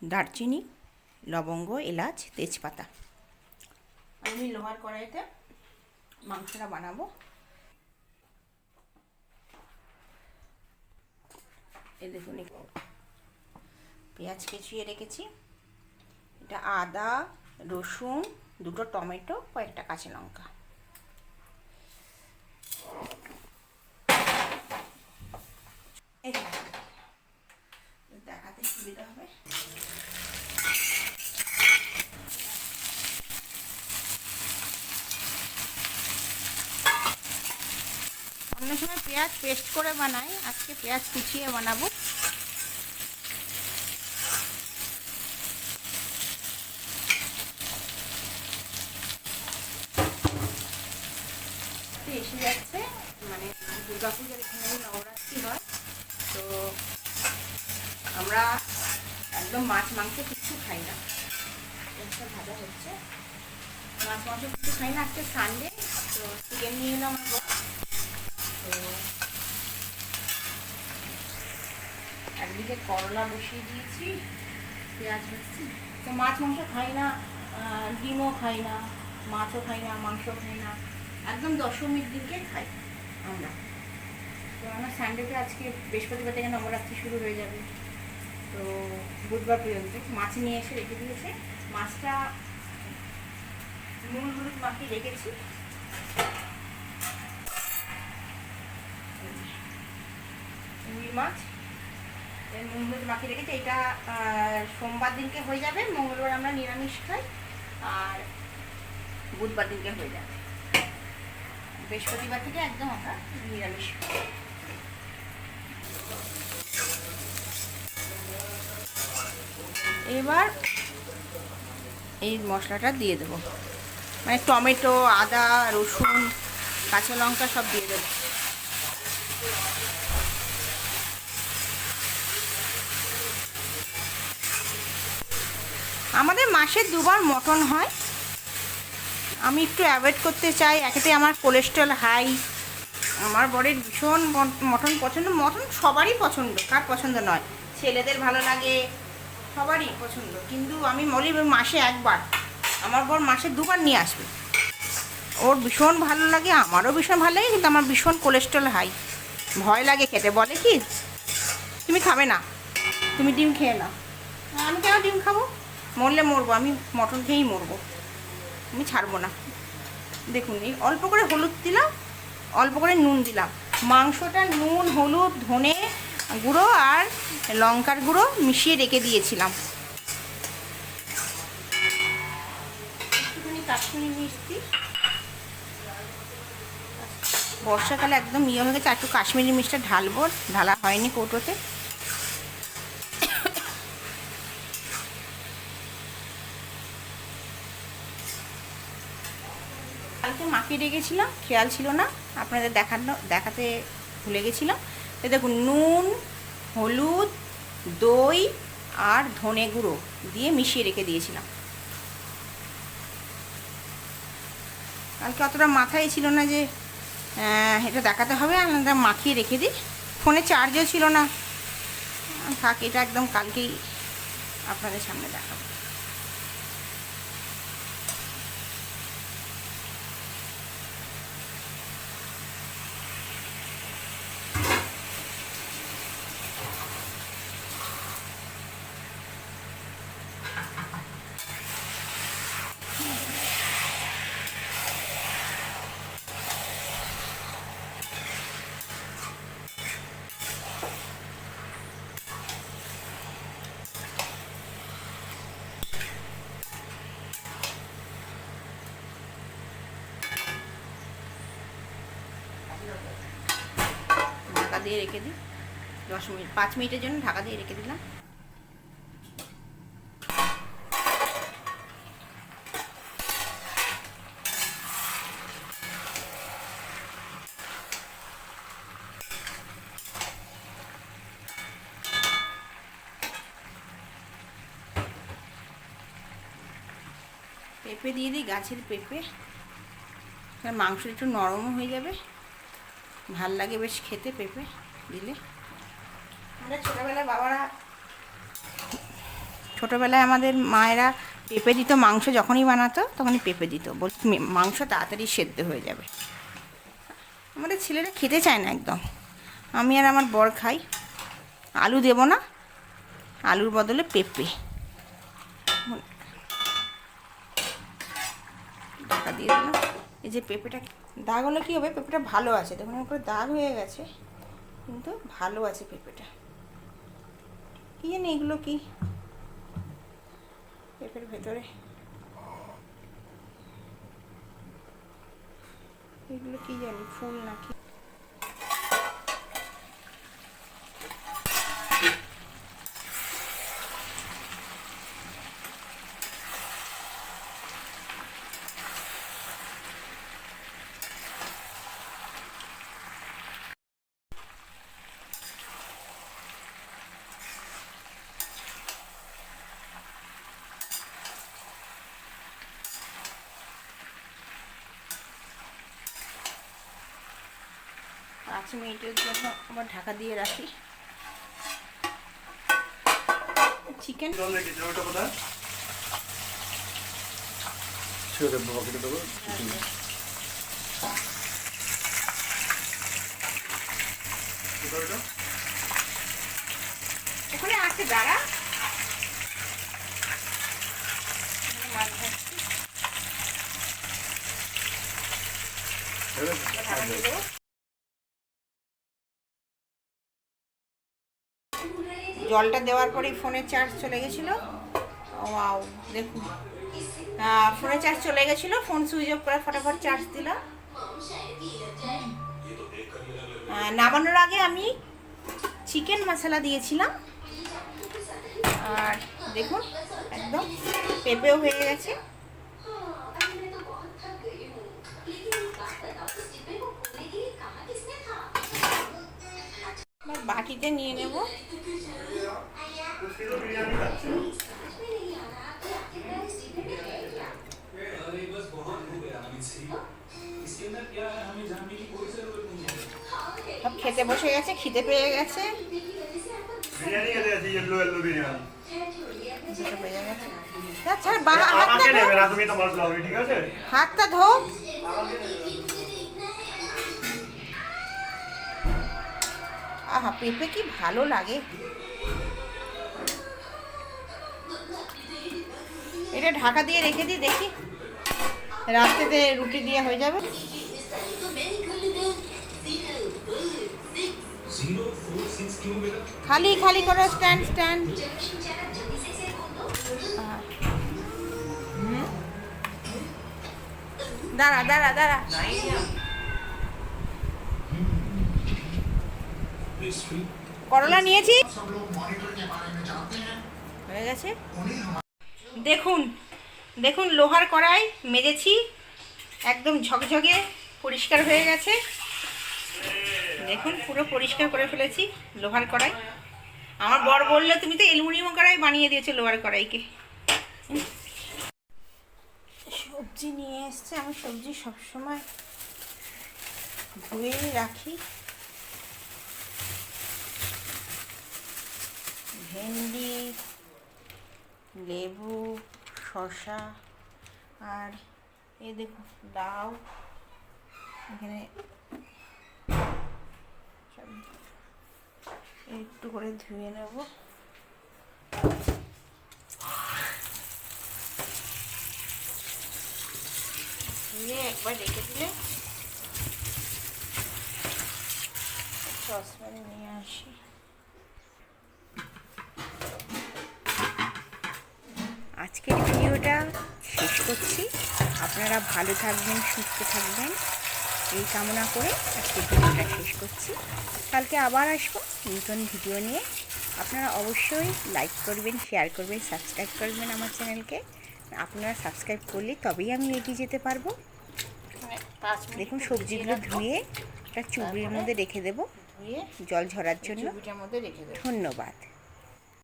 দারচিনি, লবঙ্গ, এলাচ, তেজপাতা। আমি লোহার কড়াইতে মাংসটা বানাবো। এই দেখুন, পেঁয়াজ কুচিয়ে রেখেছি। এটা আদা, রসুন, দুটো টমেটো, কয়েকটা কাঁচা লঙ্কা। দেখাতে সুবিধা হবে। অন্য সময় পেঁয়াজ পেস্ট করে বানাই, আজকে পেঁয়াজ কুচিয়ে বানাবো। এসে যাচ্ছে, মানে দুর্গাপূজার এখানে নবরাত্রি হয়, তো আমরা একদম মাছ মাংস কিছু খাই না। ভাজা হচ্ছে, মাছ মাংস কিছু খাই না। আজকে সানডে, তো চিকেন নিয়ে এলাম আমার। তো একদিকে করলা বসিয়ে দিয়েছি, পেঁয়াজ ভাজছি। তো মাছ মাংস খাই না, ডিমও খাই না, মাছও খাই না, মাংসও খাই না, একদম দশমীর দিনকে খাই আমরা। তো আমার সানডেতে আজকে বৃহস্পতিবার থেকে নবরাত্রি শুরু হয়ে যাবে, তো বুধবার পর্যন্ত মাছ নিয়ে এসে রেখে দিয়েছে। মাছটা নুন হলুদ মাখিয়ে রেখেছি। রুই মাছ নুন হলুদ মাখিয়ে রেখেছি। এটা সোমবার দিনকে হয়ে যাবে, মঙ্গলবার আমরা নিরামিষ খাই, আর বুধবার দিনকে হয়ে যাবে। বৃহস্পতিবার থেকে একদম আমরা নিরামিষ খাই। এবার এই মশলাটা দিয়ে দেবো, মানে টমেটো, আদা, রসুন, কাঁচা লঙ্কা সব দিয়ে দেবো। আমাদের মাসে দুবার মটন হয়। আমি একটু অ্যাভয়েড করতে চাই, একেতে আমার কোলেস্ট্রল হাই। আমার বরের ভীষণ মটন পছন্দ। মটন সবারই পছন্দ, কার পছন্দ নয়? ছেলেদের ভালো লাগে, সবারই পছন্দ। কিন্তু আমি বলি মাসে একবার, আমার বর মাসে দুবার নিয়ে আসবে। ওর ভীষণ ভালো লাগে, আমারও ভীষণ ভালো লাগে, কিন্তু আমার ভীষণ কোলেস্ট্রল হাই, ভয় লাগে খেতে। বলে কি, তুমি খাবে না, তুমি ডিম খেয়ে নাও। আমি কেন ডিম খাবো? মরলে মরবো, আমি মটন খেয়েই মরবো, আমি ছাড়বো না। দেখুন, এই অল্প করে হলুদ দিলাম, অল্প করে নুন দিলাম। মাংসটা নুন, হলুদ, ধনে গুঁড়ো আর লঙ্কার গুঁড়ো মিশিয়ে রেখে দিয়েছিলাম। একটুখানি কাশ্মীরি মিষ্টি, বর্ষাকালে একদম ইয়ে হয়ে গেছে, একটু কাশ্মীরি মিষ্টিটা ঢালবো, ঢালা হয়নি কৌটোতে। কালকে মাখিয়ে রেখেছিলাম, খেয়াল ছিল না, আপনাদের দেখাতে ভুলে গেছিলাম। তো দেখুন, নুন, হলুদ, দই আর ধনে গুঁড়ো দিয়ে মিশিয়ে রেখে দিয়েছিলাম। কালকে অতটা মাথায় ছিল না যে এটা দেখাতে হবে, আমরা মাখিয়ে রেখে দিই। ফোনে চার্জও ছিল না, থাক, এটা একদম কালকেই আপনাদের সামনে দেখাবো। ঢাকা দিয়ে রেখে দিই 10 মিনিট, 5 মিনিটের জন্য ঢাকা দিয়ে রেখে দিলাম। পেঁপে দিয়ে দিই, গাছের পেঁপে, মাংস একটু নরমও হয়ে যাবে, ভাল লাগে বেশ খেতে পেঁপে দিলে। আমরা ছোটোবেলায় বাবারা ছোটোবেলায় আমাদের মায়েরা পেঁপে দিত, মাংস যখনই বানাতো তখনই পেঁপে দিত, বল মাংস তাড়াতাড়ি সেদ্ধ হয়ে যাবে। আমাদের ছেলেরা খেতে চায় না একদম, আমি আর আমার বর খাই। আলু দেব না, আলুর বদলে পেঁপে। ঢাকা দিয়ে দিলাম। এই যে পেঁপেটা দাগ হলে কী হবে, পেঁপেটা ভালো আছে, দেখুন উপরে দাগ হয়ে গেছে কিন্তু ভালো আছে পেঁপেটা। কী জানি এগুলো কি পেঁপের ভেতরে, এগুলো কি জানি ফুল নাকি। পাঁচ মিনিটের জন্য আবার ঢাকা দিয়ে রাখি। চিকেন ওখানে আছে, দাঁড়া। জলটা দেওয়ার পরেই ফোনের চার্জ চলে গেছিলো। ওয়াও, দেখুন ফোনের চার্জ চলে গেছিলো, ফোন সুইচ অফ করে ফটাফট চার্জ দিলাম। নামানোর আগে আমি চিকেন মশলা দিয়েছিলাম। আর দেখুন একদম পেঁপেও হয়ে গেছে। বাটিতে নিয়ে নেব। সব খেতে বসে গেছে, খিদে পেয়ে গেছে। হাতটা ধো। আহা, পেঁপে কি ভালো লাগে। এটা ঢাকা দিয়ে রেখে দিই, দেখি রাত্রেতে রুটি দিয়ে হয়ে যাবে। খালি খালি করো, স্ট্যান্ড স্ট্যান্ড। দাঁড়া দাঁড়া দাঁড়া। করলা নিয়েছি, হয়ে গেছে। দেখুন দেখুন লোহার কড়াই মেজেছি, একদম ঝকঝকে পরিষ্কার হয়ে গেছে। দেখুন পুরো পরিষ্কার করে ফেলেছি লোহার কড়াই। আমার বর বললো তুমি তো অ্যালুমিনিয়াম কড়াই বানিয়ে দিয়েছো লোহার কড়াইকে। সবজি নিয়ে এসছে, আমি সবজি সবসময় ধুয়ে রাখি। ভেন্ডি, লেবু, শসা, আর এই দেখুন লাউ। এখানে একটু করে ধুয়ে নেব। ধুয়ে একবার রেখে দিলে, সসপ্যানে নিয়ে আসি। আজকের ভিডিওটা শেষ করছি। আপনারা ভালো থাকবেন, সুস্থ থাকবেন এই কামনা করে আজকের ভিডিওটা শেষ করছি। কালকে আবার আসবো নতুন ভিডিও নিয়ে। আপনারা অবশ্যই লাইক করবেন, শেয়ার করবেন, সাবস্ক্রাইব করবেন আমার চ্যানেলকে। আপনারা সাবস্ক্রাইব করলে তবেই আমি এগিয়ে যেতে পারবো। দেখুন সবজিগুলো ধুয়ে একটা চুবড়ির মধ্যে রেখে দেবো, জল ঝরার জন্য। ধন্যবাদ।